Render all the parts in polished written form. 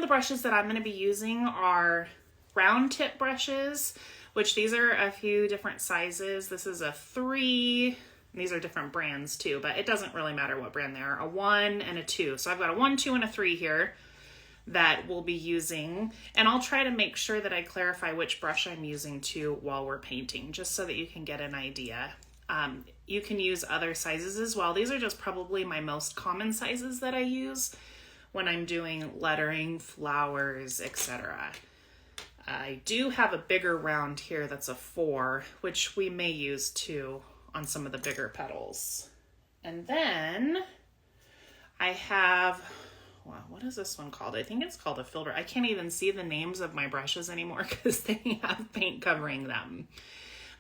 the brushes that I'm going to be using are round tip brushes, which these are a few different sizes. This is a 3, and these are different brands too, but it doesn't really matter what brand they are, a 1 and a 2. So I've got a 1, 2, and a 3 here that we'll be using, and I'll try to make sure that I clarify which brush I'm using too while we're painting, just so that you can get an idea. You can use other sizes as well. These are just probably my most common sizes that I use when I'm doing lettering, flowers, etc. I do have a bigger round here that's a 4, which we may use too on some of the bigger petals. And then I have, wow, what is this one called? I think it's called a filter. I can't even see the names of my brushes anymore because they have paint covering them.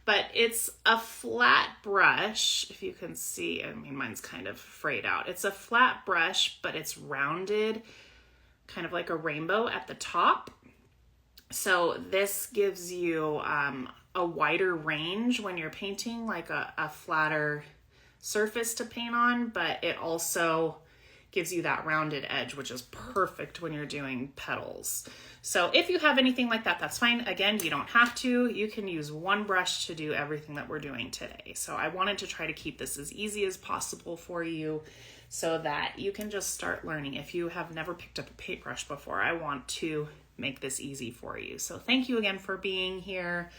But it's a flat brush, if you can see. I mean, mine's kind of frayed out. It's a flat brush, but it's rounded, kind of like a rainbow at the top. So this gives you a wider range when you're painting, like a flatter surface to paint on, but it also gives you that rounded edge, which is perfect when you're doing petals. So if you have anything like that, that's fine. Again, you don't have to. You can use one brush to do everything that we're doing today. So I wanted to try to keep this as easy as possible for you so that you can just start learning. If you have never picked up a paintbrush before, I want to make this easy for you. So thank you again for being here.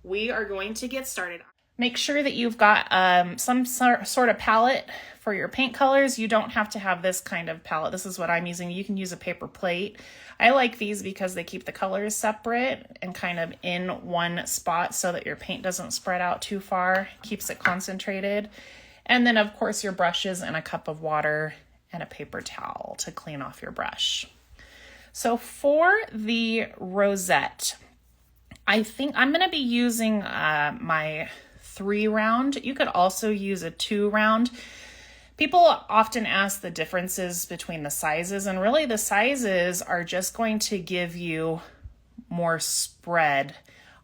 We are going to get started. Make sure that you've got some sort of palette for your paint colors. You don't have to have this kind of palette. This is what I'm using. You can use a paper plate. I like these because they keep the colors separate and kind of in one spot so that your paint doesn't spread out too far, keeps it concentrated. And then of course your brushes and a cup of water and a paper towel to clean off your brush. So for the rosette, I think I'm going to be using my 3 round. You could also use a 2 round. People often ask the differences between the sizes, and really the sizes are just going to give you more spread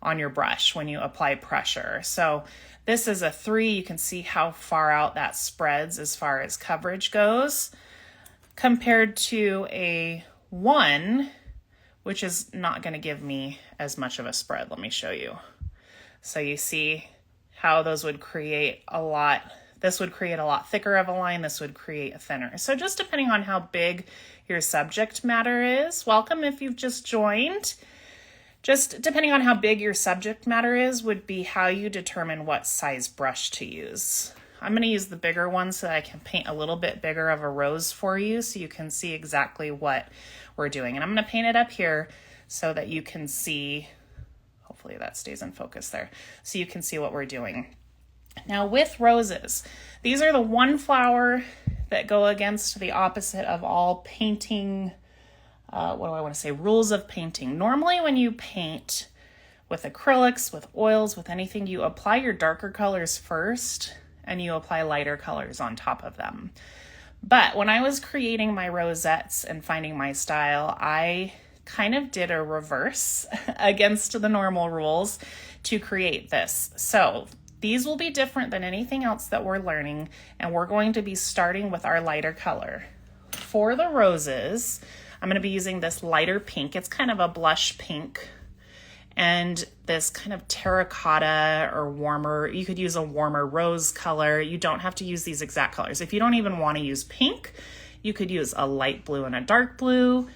on your brush when you apply pressure. So this is a 3. You can see how far out that spreads as far as coverage goes, compared to a 1, which is not going to give me as much of a spread. Let me show you. So you see how those would create a lot. This would create a lot thicker of a line. This would create a thinner. So just depending on how big your subject matter is, welcome if you've just joined. Just depending on how big your subject matter is would be how you determine what size brush to use. I'm going to use the bigger one so that I can paint a little bit bigger of a rose for you so you can see exactly what we're doing. And I'm going to paint it up here so that you can see, hopefully that stays in focus there, so you can see what we're doing. Now with roses, these are the one flower that go against the opposite of all painting, rules of painting. Normally when you paint with acrylics, with oils, with anything, you apply your darker colors first and you apply lighter colors on top of them. But when I was creating my rosettes and finding my style, I kind of did a reverse against the normal rules to create this. So these will be different than anything else that we're learning, and we're going to be starting with our lighter color. For the roses, I'm going to be using this lighter pink. It's kind of a blush pink, and this kind of terracotta or warmer, you could use a warmer rose color. You don't have to use these exact colors. If you don't even want to use pink, you could use a light blue and a dark blue,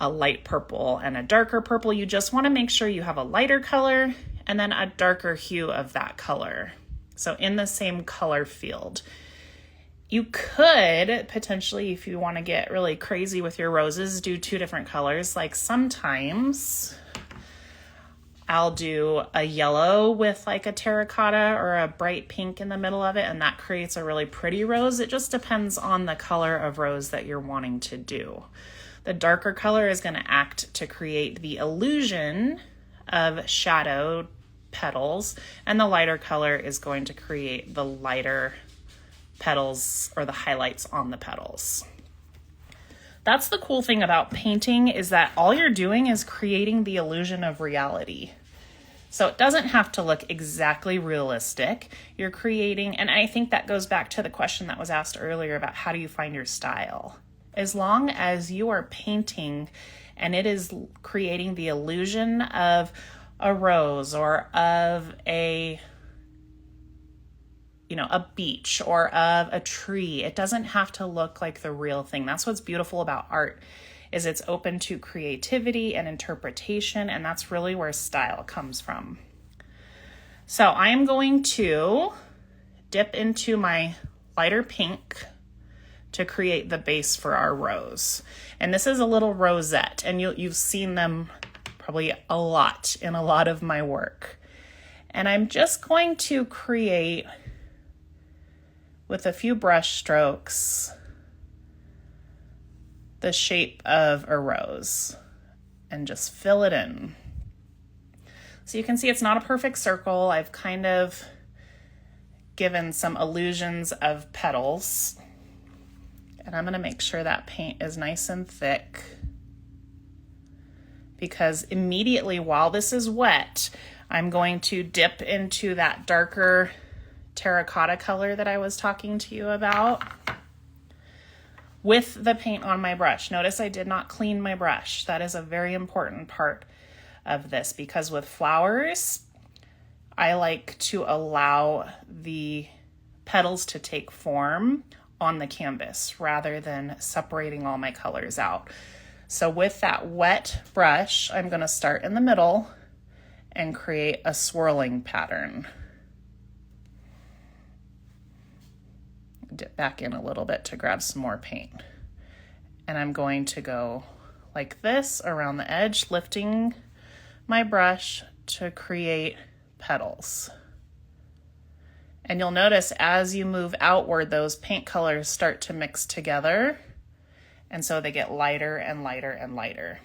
a light purple and a darker purple. You just want to make sure you have a lighter color and then a darker hue of that color. So in the same color field. You could potentially, if you want to get really crazy with your roses, do 2 different colors. Like sometimes I'll do a yellow with like a terracotta or a bright pink in the middle of it, and that creates a really pretty rose. It just depends on the color of rose that you're wanting to do. The darker color is going to act to create the illusion of shadowed petals, and the lighter color is going to create the lighter petals or the highlights on the petals. That's the cool thing about painting, is that all you're doing is creating the illusion of reality. So it doesn't have to look exactly realistic. You're creating, and I think that goes back to the question that was asked earlier about how do you find your style? as long as you are painting and it is creating the illusion of a rose or of a beach or of a tree, it doesn't have to look like the real thing. That's what's beautiful about art, is it's open to creativity and interpretation, and that's really where style comes from. So I am going to dip into my lighter pink to create the base for our rose. And this is a little rosette, and you've seen them probably a lot in a lot of my work. And I'm just going to create, with a few brush strokes, the shape of a rose and just fill it in. So you can see it's not a perfect circle. I've kind of given some illusions of petals. And I'm going to make sure that paint is nice and thick, because immediately while this is wet, I'm going to dip into that darker terracotta color that I was talking to you about with the paint on my brush. Notice I did not clean my brush. That is a very important part of this, because with flowers, I like to allow the petals to take form on the canvas rather than separating all my colors out. So with that wet brush, I'm going to start in the middle and create a swirling pattern. Dip back in a little bit to grab some more paint. And I'm going to go like this around the edge, lifting my brush to create petals. And you'll notice as you move outward, those paint colors start to mix together. And so they get lighter and lighter and lighter.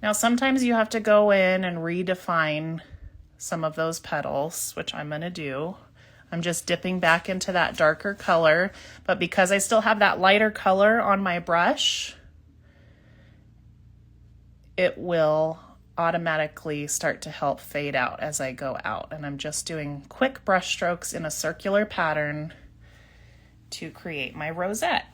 Now, sometimes you have to go in and redefine some of those petals, which I'm going to do. I'm just dipping back into that darker color, but because I still have that lighter color on my brush, it will automatically start to help fade out as I go out. And I'm just doing quick brush strokes in a circular pattern to create my rosette.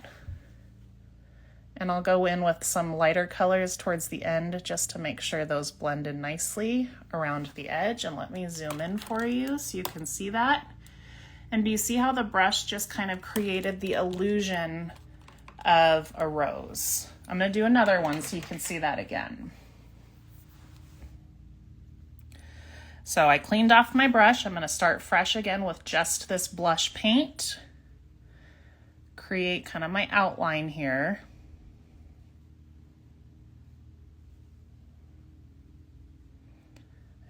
And I'll go in with some lighter colors towards the end just to make sure those blend in nicely around the edge. And let me zoom in for you so you can see that. And do you see how the brush just kind of created the illusion of a rose? I'm going to do another one so you can see that again. So I cleaned off my brush. I'm going to start fresh again with just this blush paint. Create kind of my outline here.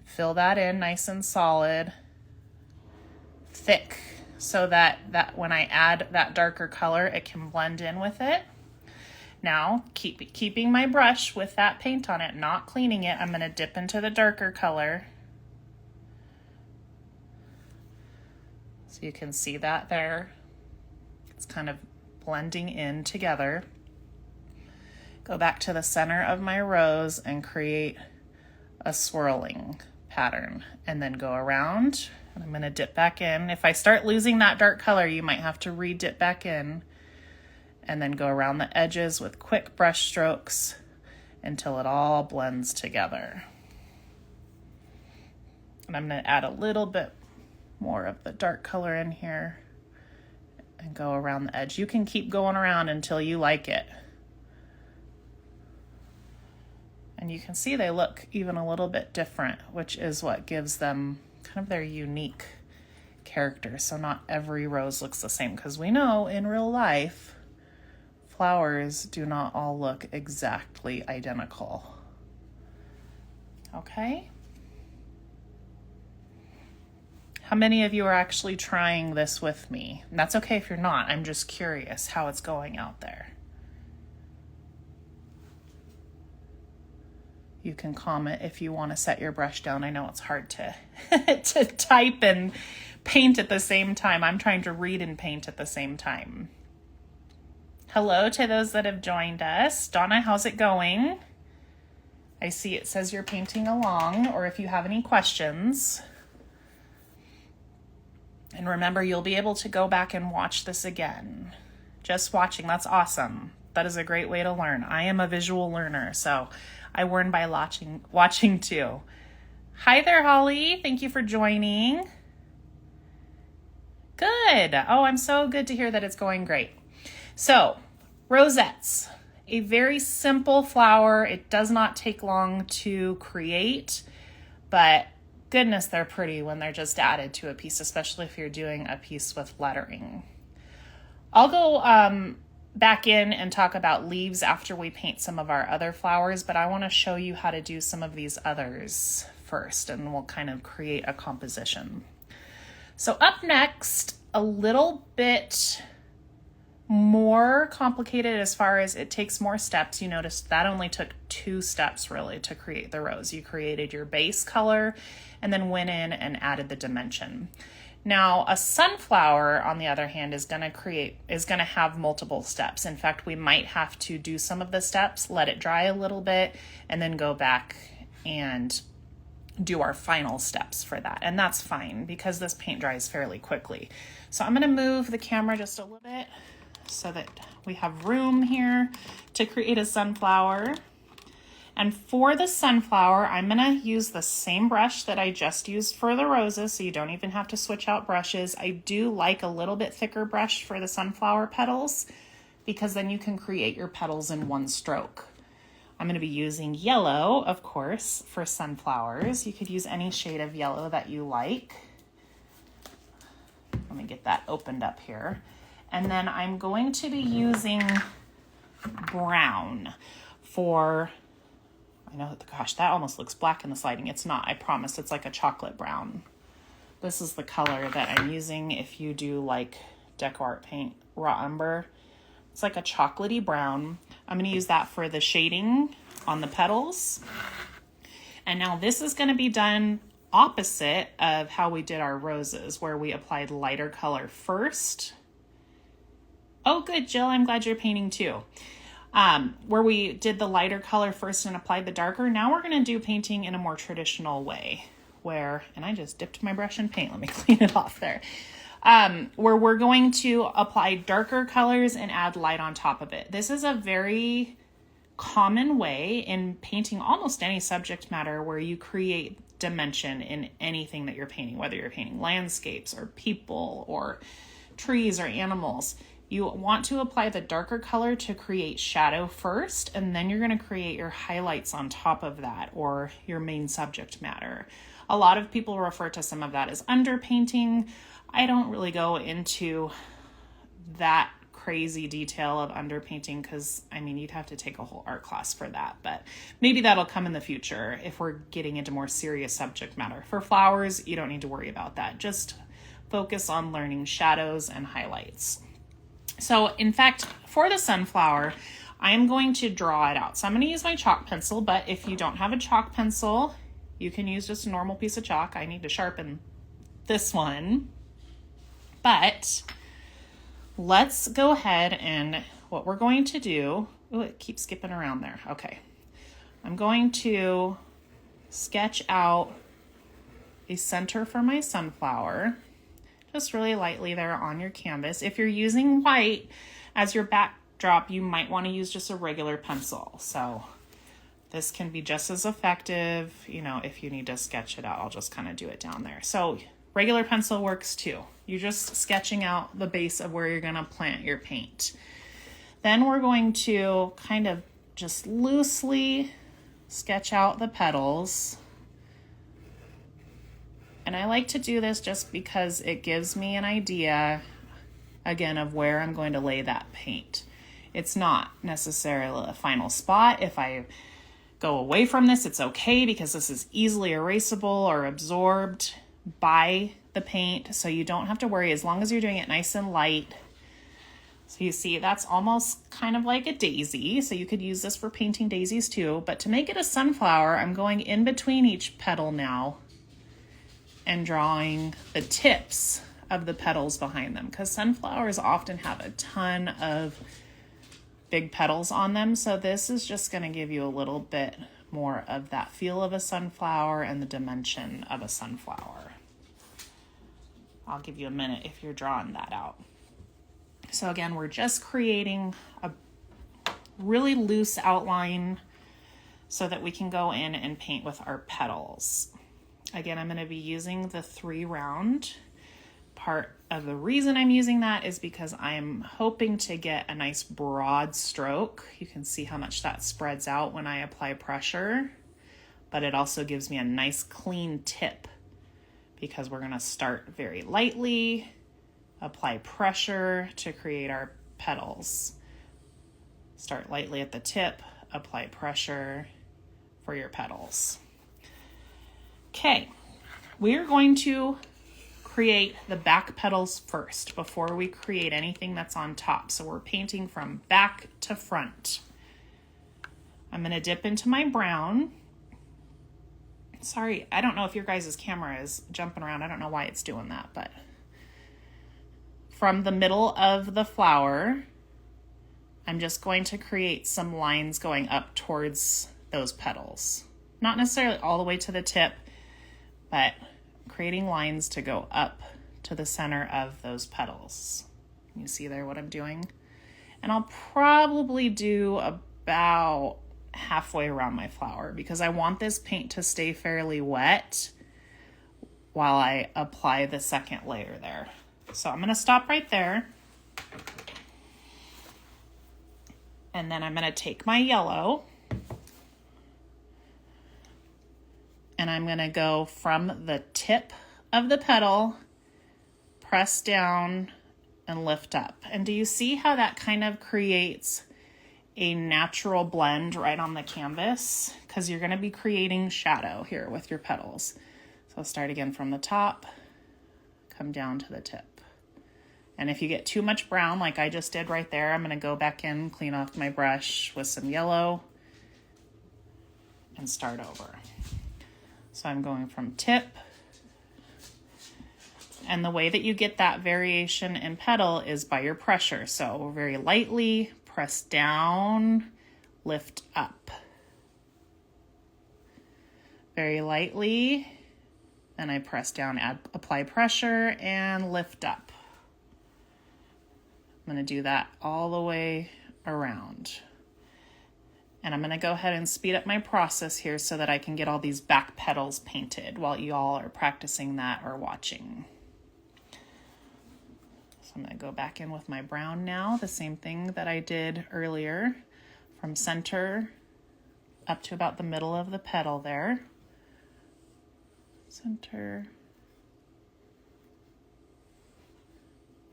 Fill that in nice and solid, thick, so that when I add that darker color, it can blend in with it. Now, keeping my brush with that paint on it, not cleaning it, I'm going to dip into the darker color. So you can see that there. It's kind of blending in together. Go back to the center of my rose and create a swirling pattern, and then go around. And I'm going to dip back in. If I start losing that dark color, you might have to re-dip back in, and then go around the edges with quick brush strokes until it all blends together. And I'm going to add a little bit more of the dark color in here and go around the edge. You can keep going around until you like it. And you can see they look even a little bit different, which is what gives them kind of their unique character. So not every rose looks the same, because we know in real life, flowers do not all look exactly identical. Okay? How many of you are actually trying this with me? And that's okay if you're not. I'm just curious how it's going out there. You can comment if you want to set your brush down. I know it's hard to to type and paint at the same time. I'm trying to read and paint at the same time. Hello to those that have joined us. Donna, how's it going? I see it says you're painting along, or if you have any questions. And remember, you'll be able to go back and watch this again. Just watching, that's awesome. That is a great way to learn. I am a visual learner, so I learn by watching too. Hi there, Holly. Thank you for joining. Good. Oh, I'm so good to hear that it's going great. So, rosettes, a very simple flower. It does not take long to create, but goodness, they're pretty when they're just added to a piece, especially if you're doing a piece with lettering. I'll go back in and talk about leaves after we paint some of our other flowers, but I want to show you how to do some of these others first, and we'll kind of create a composition. So up next, a little bit more complicated as far as it takes more steps. You notice that only took 2 steps really to create the rose. You created your base color and then went in and added the dimension. Now, a sunflower, on the other hand, is going to have multiple steps. In fact, we might have to do some of the steps, let it dry a little bit, and then go back and do our final steps for that. And that's fine because this paint dries fairly quickly. So I'm going to move the camera just a little bit so that we have room here to create a sunflower. And for the sunflower, I'm going to use the same brush that I just used for the roses, so you don't even have to switch out brushes. I do like a little bit thicker brush for the sunflower petals because then you can create your petals in one stroke. I'm going to be using yellow, of course, for sunflowers. You could use any shade of yellow that you like. Let me get that opened up here. And then I'm going to be using brown for, I know, gosh, that almost looks black in the sliding. It's not, I promise. It's like a chocolate brown. This is the color that I'm using if you do like Deco Art paint, raw umber. It's like a chocolatey brown. I'm going to use that for the shading on the petals. And now this is going to be done opposite of how we did our roses, where we applied lighter color first. Oh, good, Jill. I'm glad you're painting too. Where we did the lighter color first and applied the darker. Now we're going to do painting in a more traditional way and I just dipped my brush in paint. Let me clean it off there. Where we're going to apply darker colors and add light on top of it. This is a very common way in painting almost any subject matter where you create dimension in anything that you're painting, whether you're painting landscapes or people or trees or animals. You want to apply the darker color to create shadow first, and then you're going to create your highlights on top of that, or your main subject matter. A lot of people refer to some of that as underpainting. I don't really go into that crazy detail of underpainting because, I mean, you'd have to take a whole art class for that, but maybe that'll come in the future if we're getting into more serious subject matter. For flowers, you don't need to worry about that. Just focus on learning shadows and highlights. So in fact, for the sunflower, I am going to draw it out. So I'm going to use my chalk pencil, but if you don't have a chalk pencil, you can use just a normal piece of chalk. I need to sharpen this one. But let's go ahead and what we're going to do, oh, it keeps skipping around there. Okay. I'm going to sketch out a center for my sunflower. Just really lightly there on your canvas. If you're using white as your backdrop, you might want to use just a regular pencil. So this can be just as effective, you know, if you need to sketch it out. I'll just kind of do it down there. So regular pencil works too. You're just sketching out the base of where you're going to plant your paint. Then we're going to kind of just loosely sketch out the petals. And I like to do this just because it gives me an idea, again, of where I'm going to lay that paint. It's not necessarily a final spot. If I go away from this, it's okay because this is easily erasable or absorbed by the paint. So you don't have to worry as long as you're doing it nice and light. So you see, that's almost kind of like a daisy. So you could use this for painting daisies too. But to make it a sunflower, I'm going in between each petal now and drawing the tips of the petals behind them, because sunflowers often have a ton of big petals on them. So this is just going to give you a little bit more of that feel of a sunflower and the dimension of a sunflower. I'll give you a minute if you're drawing that out. So again, we're just creating a really loose outline so that we can go in and paint with our petals. Again, I'm going to be using the 3 round. Part of the reason I'm using that is because I'm hoping to get a nice broad stroke. You can see how much that spreads out when I apply pressure, but it also gives me a nice clean tip because we're going to start very lightly, apply pressure to create our petals. Start lightly at the tip, apply pressure for your petals. Okay, we're going to create the back petals first before we create anything that's on top. So we're painting from back to front. I'm going to dip into my brown. Sorry, I don't know if your guys' camera is jumping around. I don't know why it's doing that, but from the middle of the flower, I'm just going to create some lines going up towards those petals. Not necessarily all the way to the tip, but creating lines to go up to the center of those petals. You see there what I'm doing? And I'll probably do about halfway around my flower because I want this paint to stay fairly wet while I apply the second layer there. So I'm going to stop right there. And then I'm going to take my yellow and I'm going to go from the tip of the petal, press down and lift up. And do you see how that kind of creates a natural blend right on the canvas? Because you're going to be creating shadow here with your petals. So I'll start again from the top, come down to the tip. And if you get too much brown like I just did right there, I'm going to go back in, clean off my brush with some yellow and start over. So I'm going from tip. And the way that you get that variation in petal is by your pressure. So very lightly press down, lift up. Very lightly, then I press down, apply pressure, and lift up. I'm going to do that all the way around. And I'm going to go ahead and speed up my process here so that I can get all these back petals painted while you all are practicing that or watching. So I'm going to go back in with my brown now, the same thing that I did earlier, from center up to about the middle of the petal there. Center.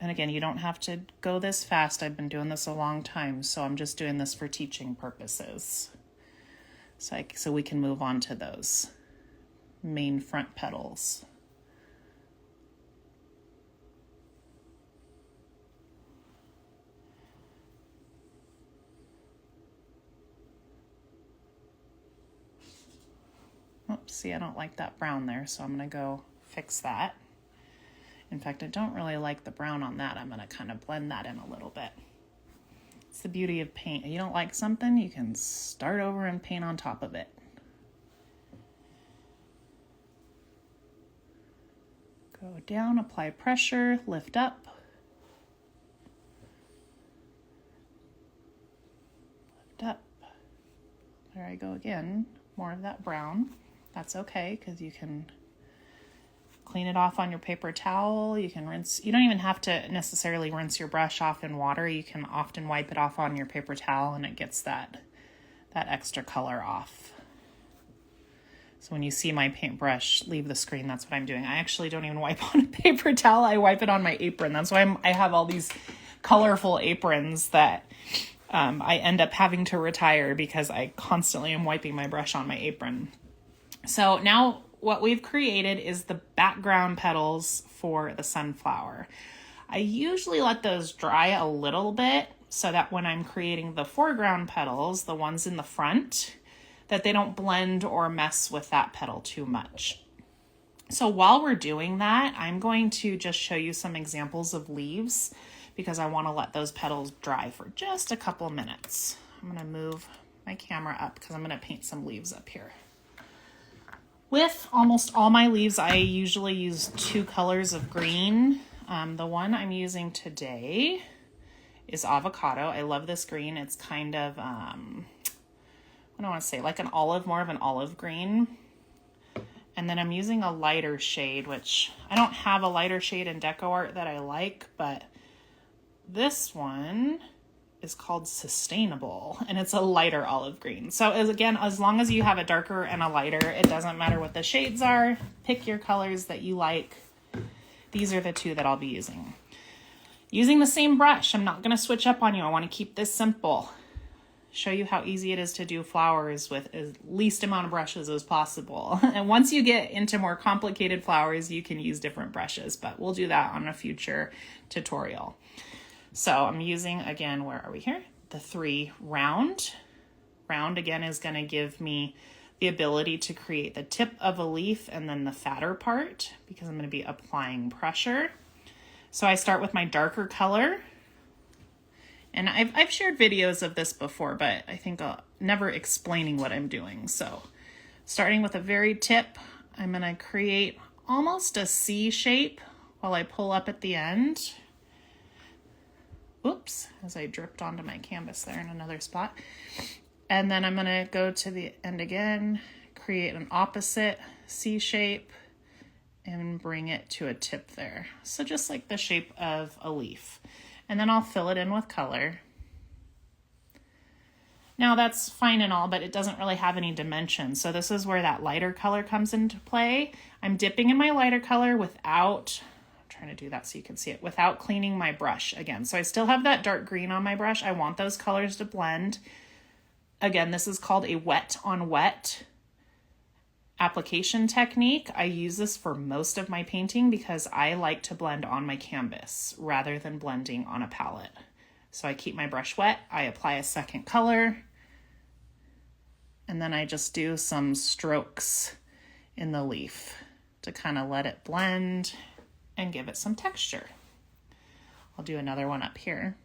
And again, you don't have to go this fast. I've been doing this a long time, so I'm just doing this for teaching purposes. So we can move on to those main front petals. Oops, see, I don't like that brown there, so I'm going to go fix that. In fact, I don't really like the brown on that. I'm going to kind of blend that in a little bit. It's the beauty of paint. If you don't like something, you can start over and paint on top of it. Go down, apply pressure, lift up. Lift up. There I go again. More of that brown. That's okay, because you can clean it off on your paper towel. You can rinse. You don't even have to necessarily rinse your brush off in water. You can often wipe it off on your paper towel and it gets that extra color off. So when you see my paintbrush leave the screen, that's what I'm doing. I actually don't even wipe on a paper towel. I wipe it on my apron. That's why I have all these colorful aprons that I end up having to retire because I constantly am wiping my brush on my apron. So now what we've created is the background petals for the sunflower. I usually let those dry a little bit so that when I'm creating the foreground petals, the ones in the front, that they don't blend or mess with that petal too much. So while we're doing that, I'm going to just show you some examples of leaves because I want to let those petals dry for just a couple minutes. I'm going to move my camera up because I'm going to paint some leaves up here. With almost all my leaves, I usually use 2 colors of green. The one I'm using today is avocado. I love this green. It's kind of, what do I want to say, like an olive, more of an olive green. And then I'm using a lighter shade, which I don't have a lighter shade in DecoArt that I like, but this one is called Sustainable, and it's a lighter olive green. So as long as you have a darker and a lighter, it doesn't matter what the shades are. Pick your colors that you like. These are the two that I'll be using. Using the same brush. I'm not going to switch up on you. I want to keep this simple. Show you how easy it is to do flowers with as least amount of brushes as possible. And once you get into more complicated flowers, you can use different brushes, but we'll do that on a future tutorial. So I'm using, again, where are we here? The 3 round. Round, again, is going to give me the ability to create the tip of a leaf and then the fatter part, because I'm going to be applying pressure. So I start with my darker color. And I've shared videos of this before, but I think never explaining what I'm doing. So starting with a very tip, I'm going to create almost a C shape while I pull up at the end. Oops, as I dripped onto my canvas there in another spot. And then I'm going to go to the end again, create an opposite C shape, and bring it to a tip there. So just like the shape of a leaf. And then I'll fill it in with color. Now that's fine and all, but it doesn't really have any dimension. So this is where that lighter color comes into play. I'm dipping in my lighter color without, I'm trying to do that so you can see it, without cleaning my brush again. So I still have that dark green on my brush. I want those colors to blend. Again, this is called a wet on wet application technique. I use this for most of my painting because I like to blend on my canvas rather than blending on a palette. So I keep my brush wet, I apply a second color, and then I just do some strokes in the leaf to kind of let it blend and give it some texture. I'll do another one up here.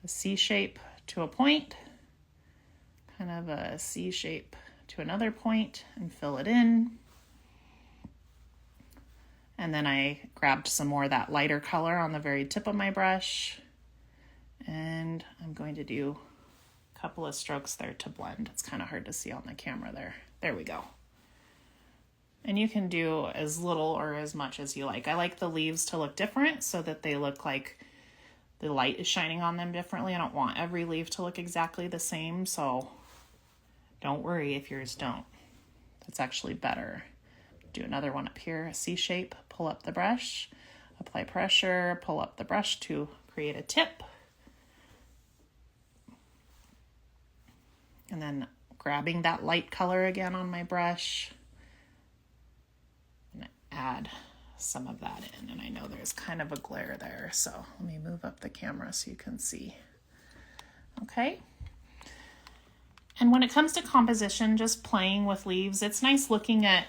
A C shape to a point, kind of a C shape to another point, and fill it in. And then I grabbed some more of that lighter color on the very tip of my brush, and I'm going to do a couple of strokes there to blend. It's kind of hard to see on the camera there. There we go. And you can do as little or as much as you like. I like the leaves to look different so that they look like the light is shining on them differently. I don't want every leaf to look exactly the same, so don't worry if yours don't. That's actually better. Do another one up here, a C shape, pull up the brush, apply pressure, pull up the brush to create a tip. And then grabbing that light color again on my brush, and add some of that in. And I know there's kind of a glare there, so let me move up the camera so you can see. Okay. And when it comes to composition, just playing with leaves, it's nice looking at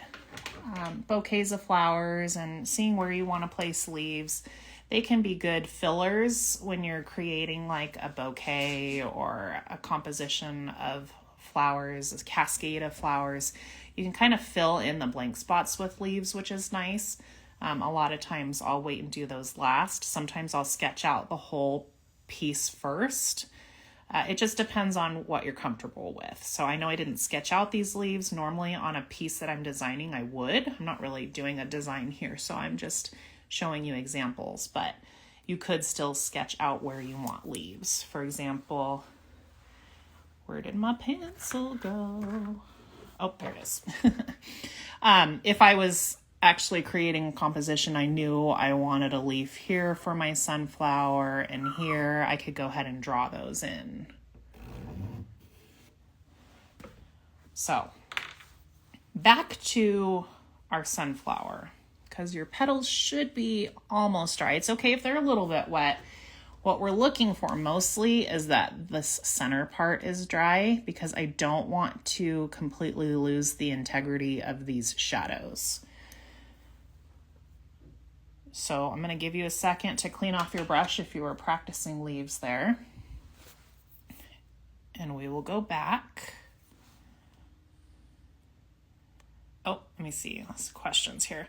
bouquets of flowers and seeing where you want to place leaves. They can be good fillers when you're creating like a bouquet or a composition of flowers, a cascade of flowers. You can kind of fill in the blank spots with leaves, which is nice. A lot of times I'll wait and do those last. Sometimes I'll sketch out the whole piece first. It just depends on what you're comfortable with. So I know I didn't sketch out these leaves. Normally on a piece that I'm designing, I would. I'm not really doing a design here, so I'm just showing you examples, but you could still sketch out where you want leaves. For example, where did my pencil go? Oh, there it is. If I was actually creating a composition, I knew I wanted a leaf here for my sunflower, and here I could go ahead and draw those in. So back to our sunflower, because your petals should be almost dry. It's okay if they're a little bit wet. What we're looking for mostly is that this center part is dry, because I don't want to completely lose the integrity of these shadows. So I'm going to give you a second to clean off your brush if you were practicing leaves there. And we will go back. Oh, let me see. Lots of questions here.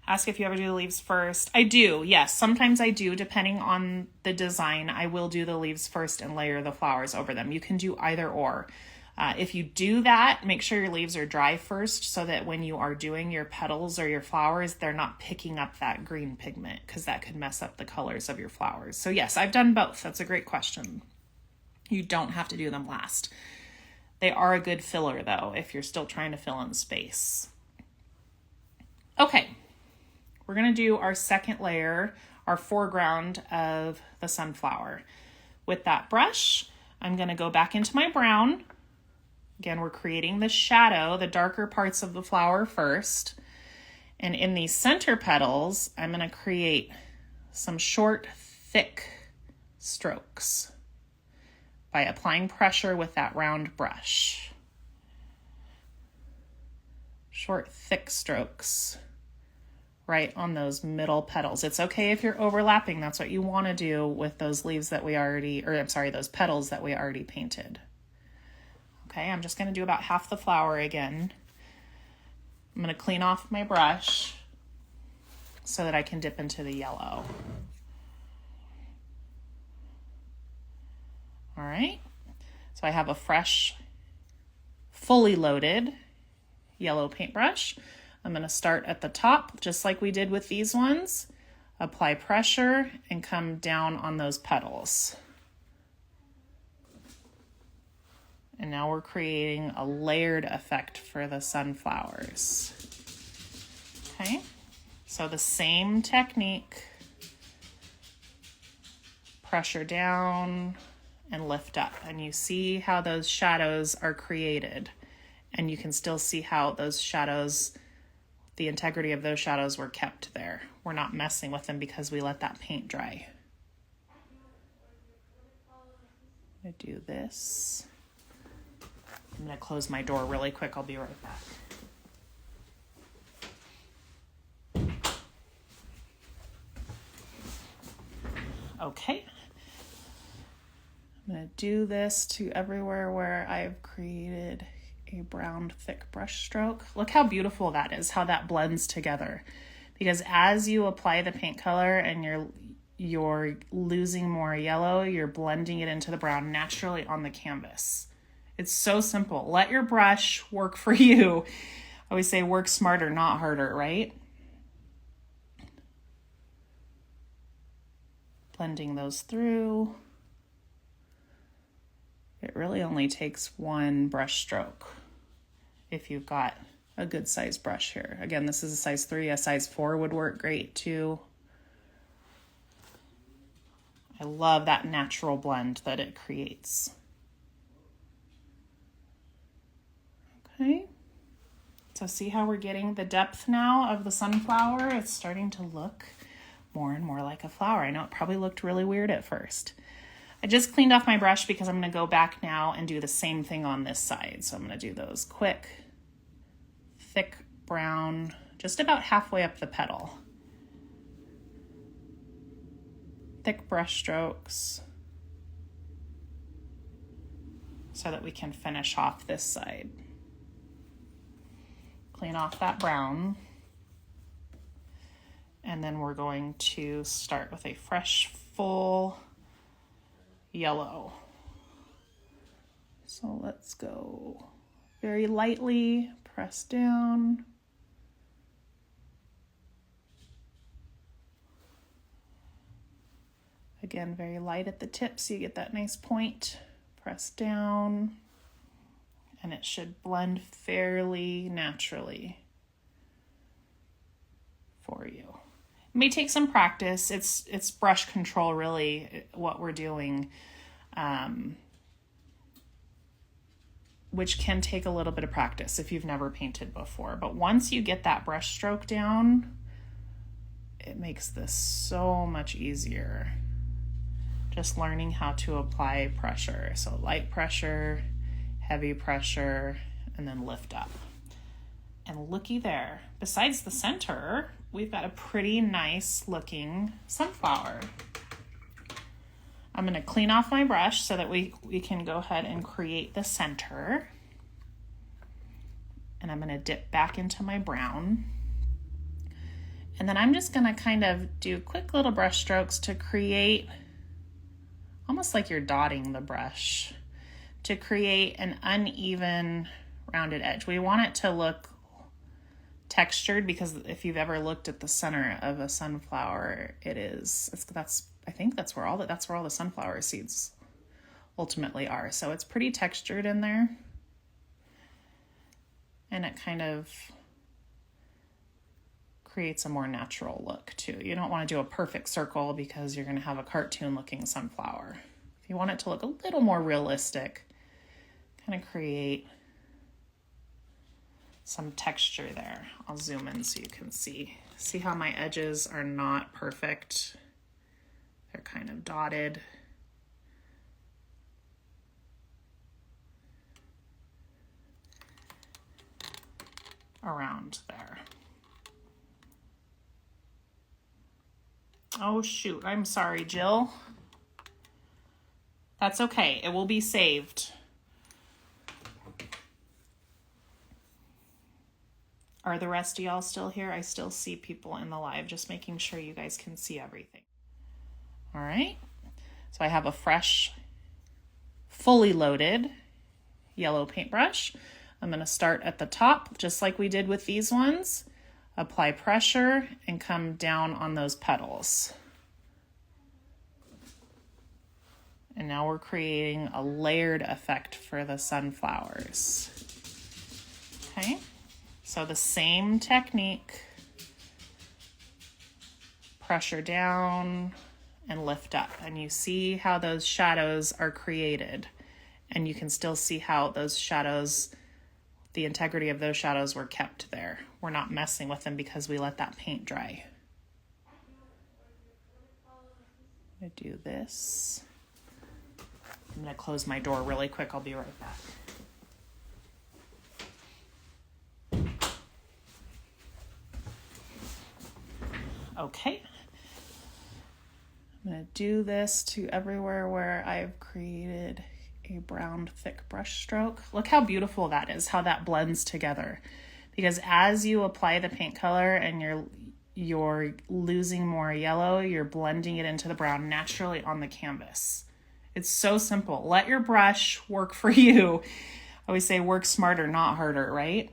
Ask if you ever do the leaves first. I do, yes. Sometimes I do, depending on the design. I will do the leaves first and layer the flowers over them. You can do either or. If you do that, make sure your leaves are dry first so that when you are doing your petals or your flowers, they're not picking up that green pigment because that could mess up the colors of your flowers. So yes, I've done both. That's a great question. You don't have to do them last. They are a good filler though, if you're still trying to fill in space. Okay. We're going to do our second layer, our foreground of the sunflower. With that brush, I'm going to go back into my brown. Again, we're creating the shadow, the darker parts of the flower first. And in these center petals, I'm going to create some short, thick strokes by applying pressure with that round brush. Short, thick strokes right on those middle petals. It's okay if you're overlapping. That's what you want to do with those leaves that we already, those petals that we already painted. Okay, I'm just going to do about half the flower again. I'm going to clean off my brush so that I can dip into the yellow. All right, so I have a fresh, fully loaded yellow paintbrush. I'm going to start at the top, just like we did with these ones. Apply pressure and come down on those petals. And now we're creating a layered effect for the sunflowers. Okay, so the same technique. Pressure down and lift up. And you see how those shadows are created. And you can still see how those shadows, the integrity of those shadows were kept there. We're not messing with them because we let that paint dry. I'm going to do this. I'm going to close my door really quick. I'll be right back. Okay. I'm going to do this to everywhere where I've created a brown thick brush stroke. Look how beautiful that is, how that blends together. Because as you apply the paint color and you're losing more yellow, you're blending it into the brown naturally on the canvas. It's so simple. Let your brush work for you. I always say work smarter, not harder, right? Blending those through. It really only takes one brush stroke if you've got a good size brush here. Again, this is a size 3, a size 4 would work great too. I love that natural blend that it creates. Okay, so see how we're getting the depth now of the sunflower? It's starting to look more and more like a flower. I know it probably looked really weird at first. I just cleaned off my brush because I'm going to go back now and do the same thing on this side. So I'm going to do those quick, thick brown, just about halfway up the petal. Thick brush strokes so that we can finish off this side. Clean off that brown. And then we're going to start with a fresh, full yellow. So let's go very lightly, press down. Again, very light at the tip so you get that nice point. Press down, and it should blend fairly naturally for you. It may take some practice. It's brush control really what we're doing, which can take a little bit of practice if you've never painted before. But once you get that brush stroke down, it makes this so much easier. Just learning how to apply pressure. So light pressure, heavy pressure, and then lift up. And looky there, besides the center, we've got a pretty nice looking sunflower. I'm going to clean off my brush so that we can go ahead and create the center. And I'm going to dip back into my brown. And then I'm just gonna kind of do quick little brush strokes to create, almost like you're dotting the brush, to create an uneven rounded edge. We want it to look textured, because if you've ever looked at the center of a sunflower, I think that's where all the sunflower seeds ultimately are. So it's pretty textured in there. And it kind of creates a more natural look too. You don't want to do a perfect circle because you're going to have a cartoon looking sunflower. If you want it to look a little more realistic, kind of create some texture there. I'll zoom in so you can see. See how my edges are not perfect? They're kind of dotted. Around there. Oh shoot, I'm sorry, Jill. That's okay, it will be saved. Are the rest of y'all still here? I still see people in the live, just making sure you guys can see everything. All right, so I have a fresh, fully loaded yellow paintbrush. I'm gonna start at the top, just like we did with these ones. Apply pressure and come down on those petals. And now we're creating a layered effect for the sunflowers. Okay, so the same technique, pressure down and lift up. And you see how those shadows are created. And you can still see how those shadows, the integrity of those shadows were kept there. We're not messing with them because we let that paint dry. I'm gonna do this. I'm gonna close my door really quick. I'll be right back. Okay. I'm gonna do this to everywhere where I've created a brown thick brush stroke. Look how beautiful that is, how that blends together. Because as you apply the paint color and you're losing more yellow, you're blending it into the brown naturally on the canvas. It's so simple. Let your brush work for you. I always say work smarter, not harder, right?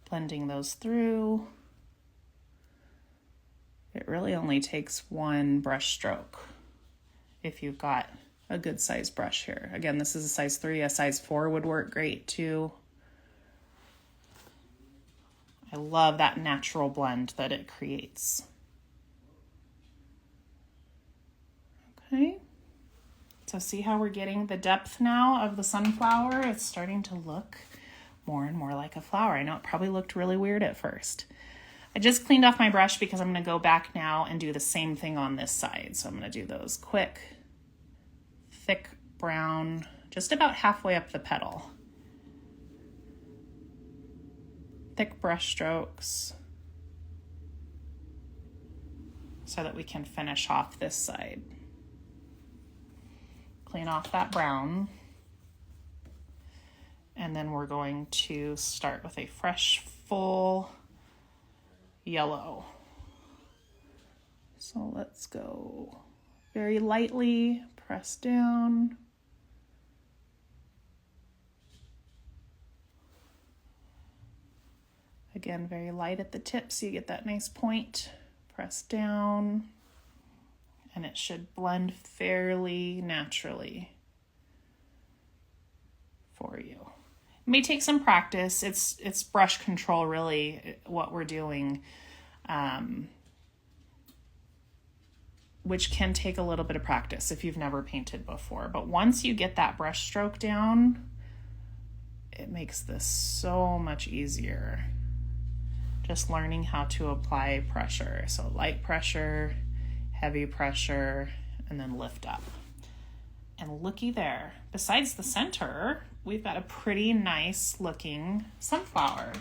Blending those through. It really only takes one brush stroke if you've got a good size brush here. Again, this is a size 3, a size 4 would work great too. I love that natural blend that it creates. Okay, so see how we're getting the depth now of the sunflower? It's starting to look more and more like a flower. I know it probably looked really weird at first. I just cleaned off my brush because I'm going to go back now and do the same thing on this side. So I'm going to do those quick, thick brown, just about halfway up the petal. Thick brush strokes so that we can finish off this side. Clean off that brown. And then we're going to start with a fresh, full yellow. So let's go very lightly, press down. Again, very light at the tip so you get that nice point. Press down, and it should blend fairly naturally for you. It may take some practice. It's brush control really what we're doing, which can take a little bit of practice if you've never painted before. But once you get that brush stroke down, it makes this so much easier. Just learning how to apply pressure. So light pressure, heavy pressure, and then lift up. And looky there, besides the center, we've got a pretty nice looking sunflower.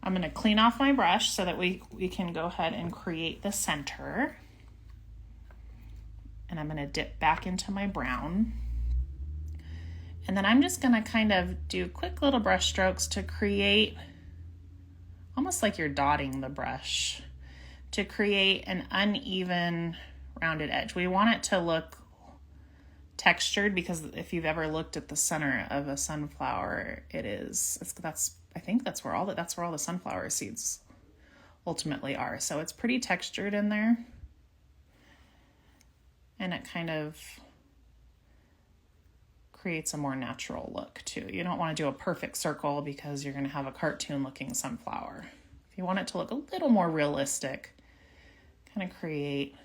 I'm gonna clean off my brush so that we can go ahead and create the center. And I'm gonna dip back into my brown. And then I'm just gonna kind of do quick little brush strokes to create, almost like you're dotting the brush, to create an uneven rounded edge. We want it to look textured, because if you've ever looked at the center of a sunflower, I think that's where all the sunflower seeds ultimately are. So it's pretty textured in there. And it kind of creates a more natural look too. You don't want to do a perfect circle because you're going to have a cartoon looking sunflower. If you want it to look a little more realistic, kind of create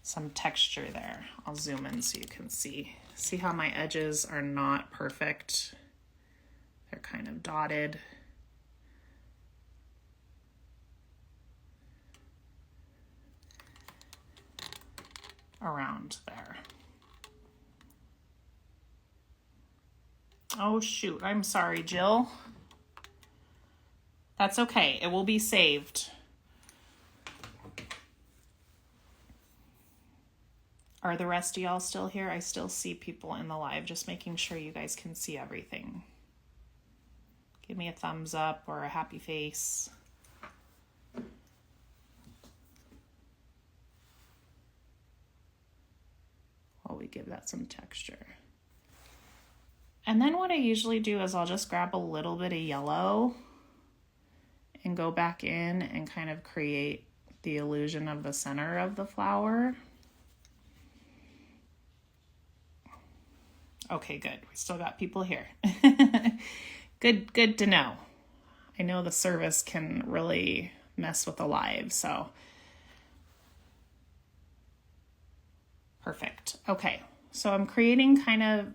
some texture there. I'll zoom in so you can see. See how my edges are not perfect? They're kind of dotted. Around there. Oh shoot, I'm sorry, Jill. That's okay, it will be saved. Are the rest of y'all still here? I still see people in the live, just making sure you guys can see everything. Give me a thumbs up or a happy face. While we give that some texture. And then what I usually do is I'll just grab a little bit of yellow and go back in and kind of create the illusion of the center of the flower. Okay, good. We still got people here. Good to know. I know the service can really mess with the live, so. Perfect. Okay, so I'm creating kind of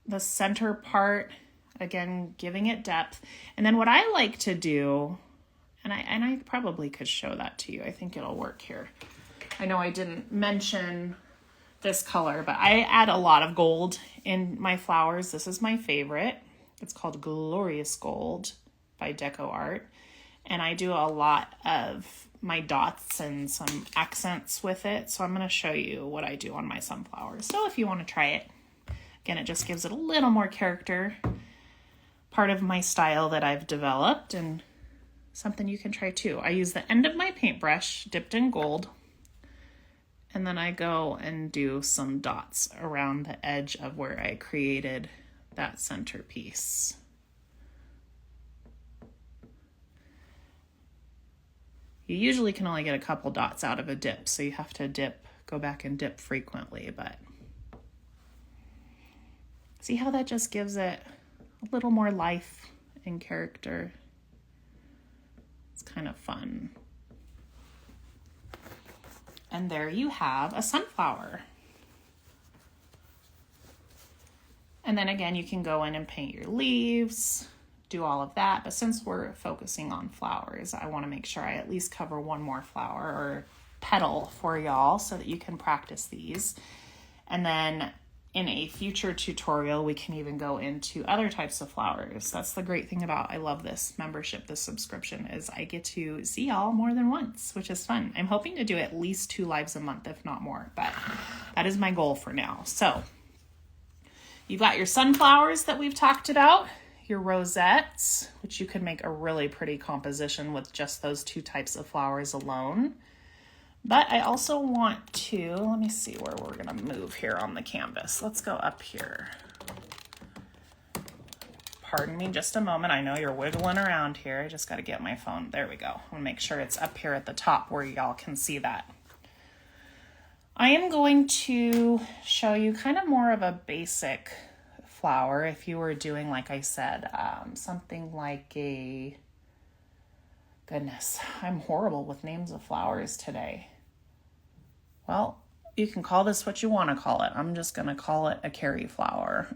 the center part, again, giving it depth. And then what I like to do, and I probably could show that to you. I think it'll work here. I know I didn't mention this color, but I add a lot of gold in my flowers. This is my favorite. It's called Glorious Gold by Deco Art. And I do a lot of my dots and some accents with it. So I'm going to show you what I do on my sunflowers. So if you want to try it, again, it just gives it a little more character. Part of my style that I've developed, and something you can try too. I use the end of my paintbrush dipped in gold, and then I go and do some dots around the edge of where I created that centerpiece. You usually can only get a couple dots out of a dip, so you have to go back and dip frequently, but see how that just gives it a little more life and character. It's kind of fun. And there you have a sunflower. And then again, you can go in and paint your leaves, do all of that. But since we're focusing on flowers, I want to make sure I at least cover one more flower or petal for y'all so that you can practice these. And then in a future tutorial, we can even go into other types of flowers. That's the great thing about, I love this membership, this subscription, is I get to see y'all more than once, which is fun. I'm hoping to do at least 2 lives a month, if not more, but that is my goal for now. So you've got your sunflowers that we've talked about, your rosettes, which you could make a really pretty composition with just those 2 types of flowers alone. But I also want to, let me see where we're going to move here on the canvas. Let's go up here. Pardon me just a moment. I know you're wiggling around here. I just got to get my phone. There we go. I want to make sure it's up here at the top where y'all can see that. I am going to show you kind of more of a basic flower. If you were doing, like I said, something like a, goodness, I'm horrible with names of flowers today. Well, you can call this what you want to call it. I'm just going to call it a Carrie flower.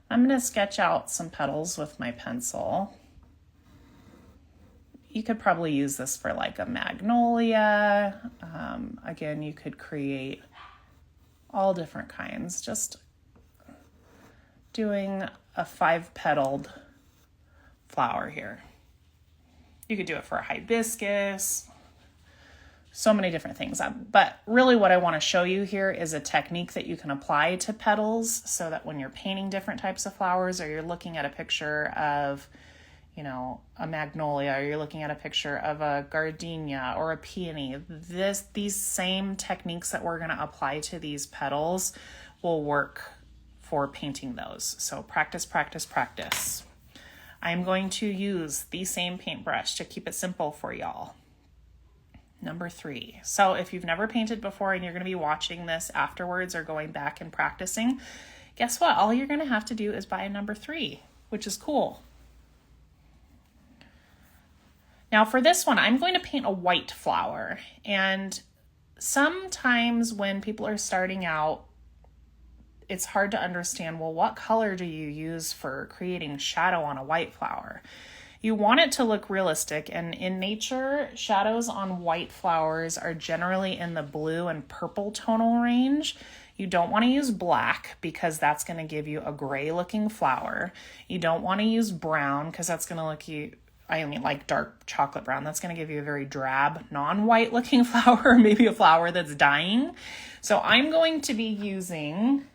I'm going to sketch out some petals with my pencil. You could probably use this for like a magnolia. Again, you could create all different kinds. Just doing a 5-petaled flower here. You could do it for a hibiscus, so many different things. But really what I want to show you here is a technique that you can apply to petals so that when you're painting different types of flowers, or you're looking at a picture of, you know, a magnolia, or you're looking at a picture of a gardenia or a peony, these same techniques that we're going to apply to these petals will work for painting those. So practice, practice, practice. I'm going to use the same paintbrush to keep it simple for y'all. Number 3. So if you've never painted before and you're going to be watching this afterwards or going back and practicing, guess what? All you're going to have to do is buy a number 3, which is cool. Now for this one, I'm going to paint a white flower. And sometimes when people are starting out, it's hard to understand, well, what color do you use for creating shadow on a white flower? You want it to look realistic, and in nature, shadows on white flowers are generally in the blue and purple tonal range. You don't want to use black because that's going to give you a gray looking flower. You don't want to use brown because that's going to look like dark chocolate brown. That's going to give you a very drab, non-white looking flower, maybe a flower that's dying. So I'm going to be using,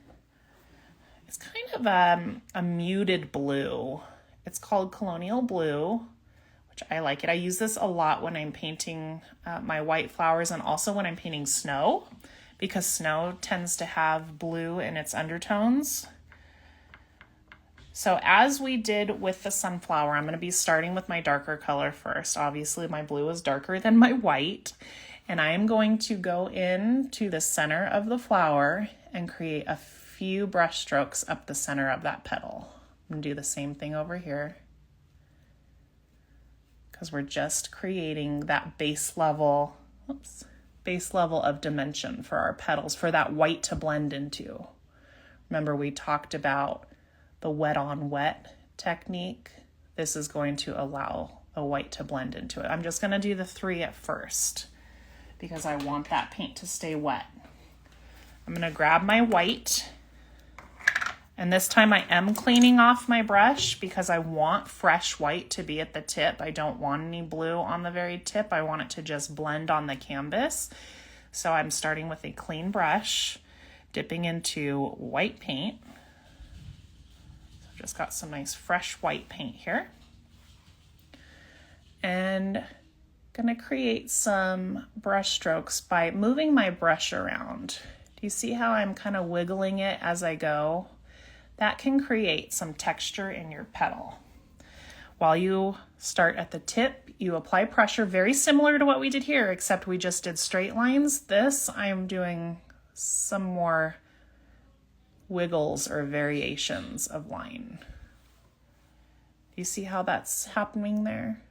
it's kind of a muted blue. It's called Colonial Blue, which I like it. I use this a lot when I'm painting my white flowers, and also when I'm painting snow, because snow tends to have blue in its undertones. So as we did with the sunflower, I'm going to be starting with my darker color first. Obviously, my blue is darker than my white, and I am going to go into the center of the flower and create a few brush strokes up the center of that petal. I'm going to do the same thing over here because we're just creating that base level of dimension for our petals, for that white to blend into. Remember, we talked about the wet on wet technique. This is going to allow the white to blend into it. I'm just going to do the 3 at first because I want that paint to stay wet. I'm going to grab my white, and this time I am cleaning off my brush because I want fresh white to be at the tip. I don't want any blue on the very tip. I want it to just blend on the canvas. So I'm starting with a clean brush, dipping into white paint. Just got some nice fresh white paint here. And gonna create some brush strokes by moving my brush around. Do you see how I'm kind of wiggling it as I go? That can create some texture in your petal. While you start at the tip, you apply pressure, very similar to what we did here, except we just did straight lines. This, I'm doing some more wiggles or variations of line. Do you see how that's happening there?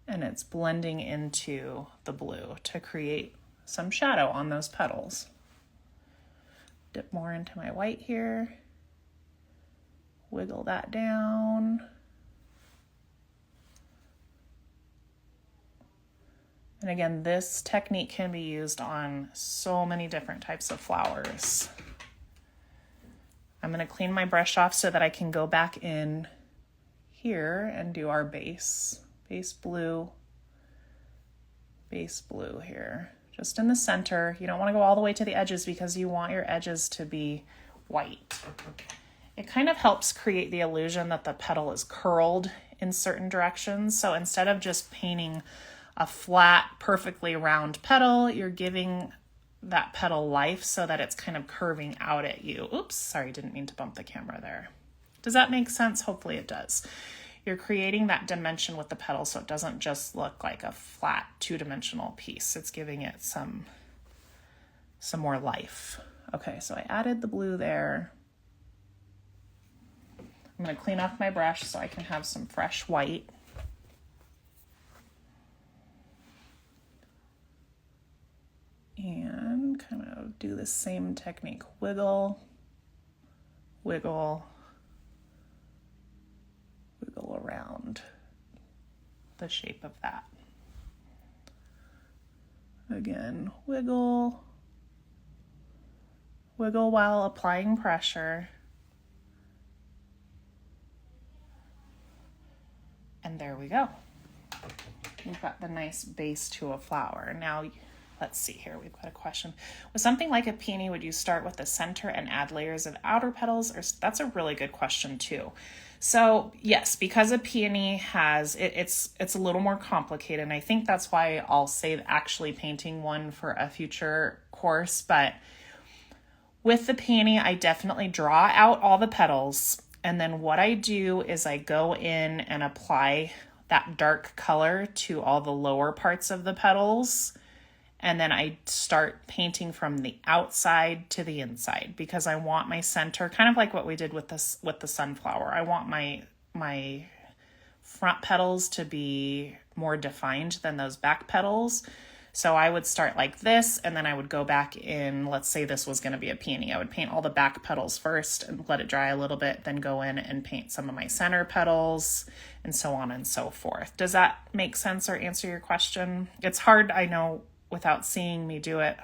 And it's blending into the blue to create some shadow on those petals. Dip more into my white here. Wiggle that down. And again, this technique can be used on so many different types of flowers. I'm going to clean my brush off so that I can go back in here and do our base blue here, just in the center. You don't want to go all the way to the edges because you want your edges to be white. It kind of helps create the illusion that the petal is curled in certain directions. So instead of just painting a flat, perfectly round petal, you're giving that petal life so that it's kind of curving out at you. Oops, sorry, didn't mean to bump the camera there. Does that make sense? Hopefully it does. You're creating that dimension with the petal so it doesn't just look like a flat two-dimensional piece. It's giving it some more life. Okay, so I added the blue there. I'm going to clean off my brush so I can have some fresh white. And kind of do the same technique. Wiggle, wiggle, wiggle around the shape of that. Again, wiggle, wiggle while applying pressure. And there we go. we've got the nice base to a flower. Now, let's see here. We've got a question. With something like a peony, would you start with the center and add layers of outer petals? Or that's a really good question too. So yes, because a peony has, it's a little more complicated. And I think that's why I'll save actually painting one for a future course. But with the peony, I definitely draw out all the petals. And then what I do is I go in and apply that dark color to all the lower parts of the petals. And then I start painting from the outside to the inside because I want my center, kind of like what we did with the sunflower. I want my front petals to be more defined than those back petals. So I would start like this, and then I would go back in, let's say this was going to be a peony. I would paint all the back petals first and let it dry a little bit, then go in and paint some of my center petals, and so on and so forth. Does that make sense or answer your question? It's hard, I know, without seeing me do it.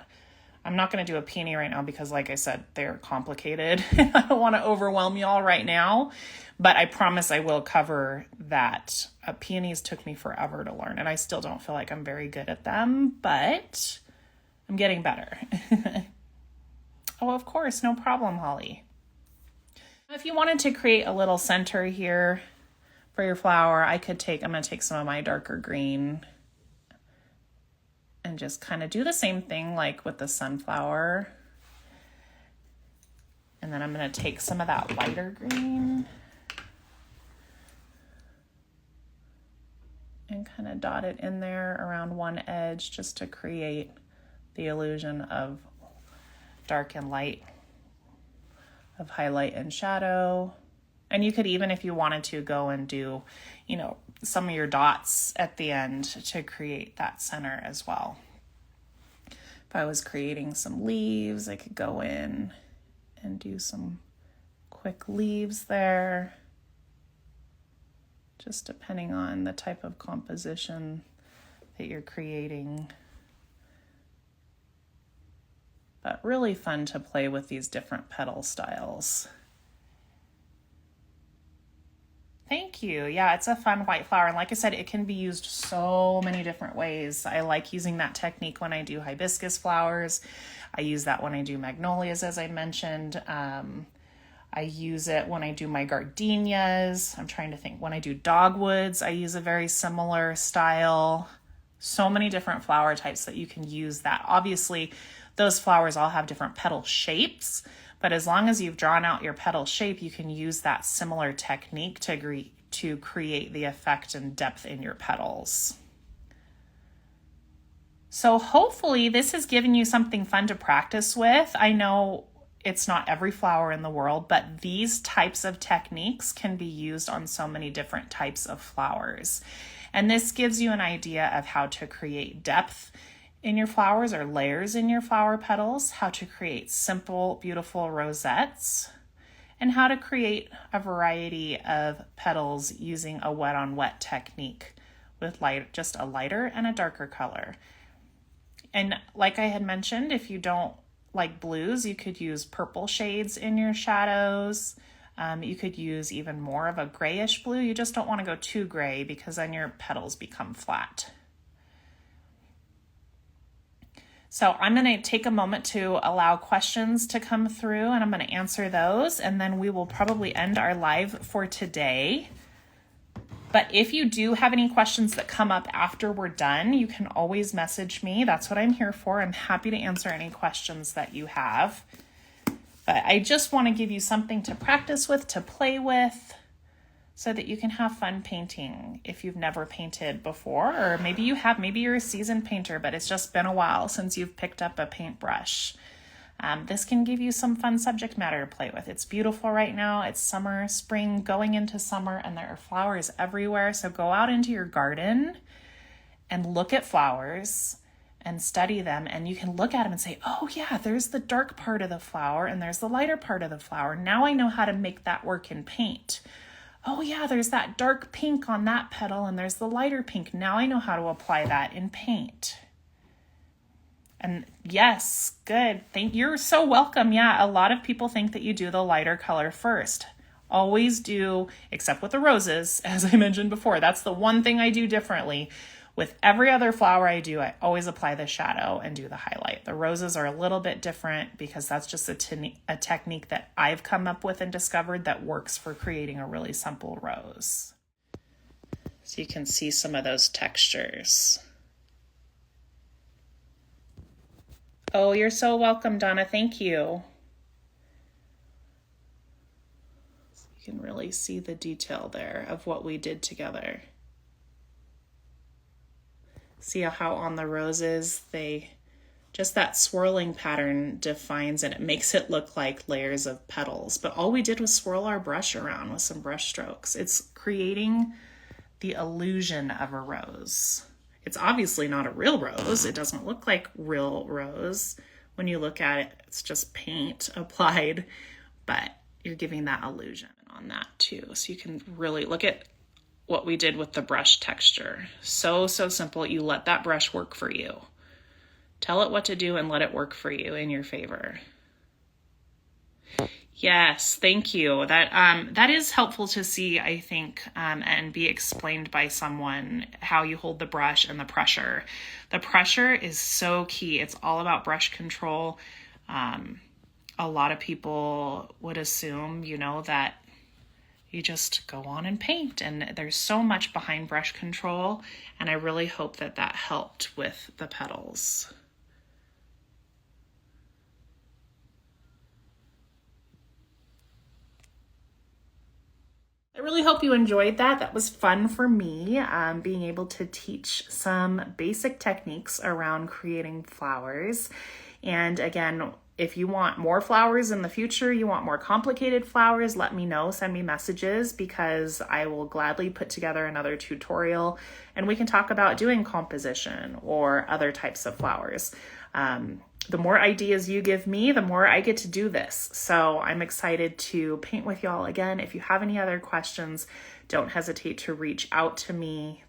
I'm not going to do a peony right now because, like I said, they're complicated. I don't want to overwhelm y'all right now, but I promise I will cover that. Peonies took me forever to learn, and I still don't feel like I'm very good at them, but I'm getting better. Oh, of course, no problem, Holly. If you wanted to create a little center here for your flower, I'm going to take some of my darker green and just kind of do the same thing like with the sunflower. And then I'm going to take some of that lighter green and kind of dot it in there around one edge just to create the illusion of dark and light, of highlight and shadow. And you could even, if you wanted to, go and do, some of your dots at the end to create that center as well. If I was creating some leaves, I could go in and do some quick leaves there, just depending on the type of composition that you're creating. But really fun to play with these different petal styles. Thank you. Yeah, it's a fun white flower. And like I said, it can be used so many different ways. I like using that technique when I do hibiscus flowers. I use that when I do magnolias, as I mentioned. I use it when I do my gardenias. I'm trying to think. When I do dogwoods, I use a very similar style. So many different flower types that you can use that. Obviously, those flowers all have different petal shapes. But as long as you've drawn out your petal shape, you can use that similar technique to create the effect and depth in your petals. So hopefully this has given you something fun to practice with. I know it's not every flower in the world, but these types of techniques can be used on so many different types of flowers. And this gives you an idea of how to create depth in your flowers or layers in your flower petals, how to create simple, beautiful rosettes, and how to create a variety of petals using a wet on wet technique with just a lighter and a darker color. And like I had mentioned, if you don't like blues, you could use purple shades in your shadows. You could use even more of a grayish blue. You just don't want to go too gray because then your petals become flat. So I'm going to take a moment to allow questions to come through, and I'm going to answer those, and then we will probably end our live for today. But if you do have any questions that come up after we're done, you can always message me. That's what I'm here for. I'm happy to answer any questions that you have. But I just want to give you something to practice with, to play with, so that you can have fun painting if you've never painted before, or maybe you have, maybe you're a seasoned painter, but it's just been a while since you've picked up a paintbrush. This can give you some fun subject matter to play with. It's beautiful right now. It's summer, spring, going into summer, and there are flowers everywhere. So go out into your garden and look at flowers and study them, and you can look at them and say, oh yeah, there's the dark part of the flower and there's the lighter part of the flower. Now I know how to make that work in paint. Oh yeah, there's that dark pink on that petal and there's the lighter pink. Now I know how to apply that in paint. And yes, good. You're so welcome. Yeah, a lot of people think that you do the lighter color first. Always do, except with the roses, as I mentioned before. That's the one thing I do differently. With every other flower I do, I always apply the shadow and do the highlight. The roses are a little bit different because that's just a technique that I've come up with and discovered that works for creating a really simple rose. So you can see some of those textures. Oh, you're so welcome, Donna. Thank you. So you can really see the detail there of what we did together. See how on the roses, just that swirling pattern defines and it makes it look like layers of petals. But all we did was swirl our brush around with some brush strokes. It's creating the illusion of a rose. It's obviously not a real rose. It doesn't look like real rose. When you look at it, it's just paint applied, but you're giving that illusion on that too. So you can really look at what we did with the brush texture. So simple. You let that brush work for you. Tell it what to do and let it work for you in your favor. Yes, thank you. That is helpful to see, I think, and be explained by someone how you hold the brush and the pressure. The pressure is so key. It's all about brush control. A lot of people would assume, that you just go on and paint, and there's so much behind brush control, and I really hope that helped with the petals. I really hope you enjoyed that. That was fun for me, being able to teach some basic techniques around creating flowers. And again, if you want more flowers in the future, you want more complicated flowers, let me know, send me messages, because I will gladly put together another tutorial and we can talk about doing composition or other types of flowers. The more ideas you give me, the more I get to do this. So I'm excited to paint with y'all again. If you have any other questions, don't hesitate to reach out to me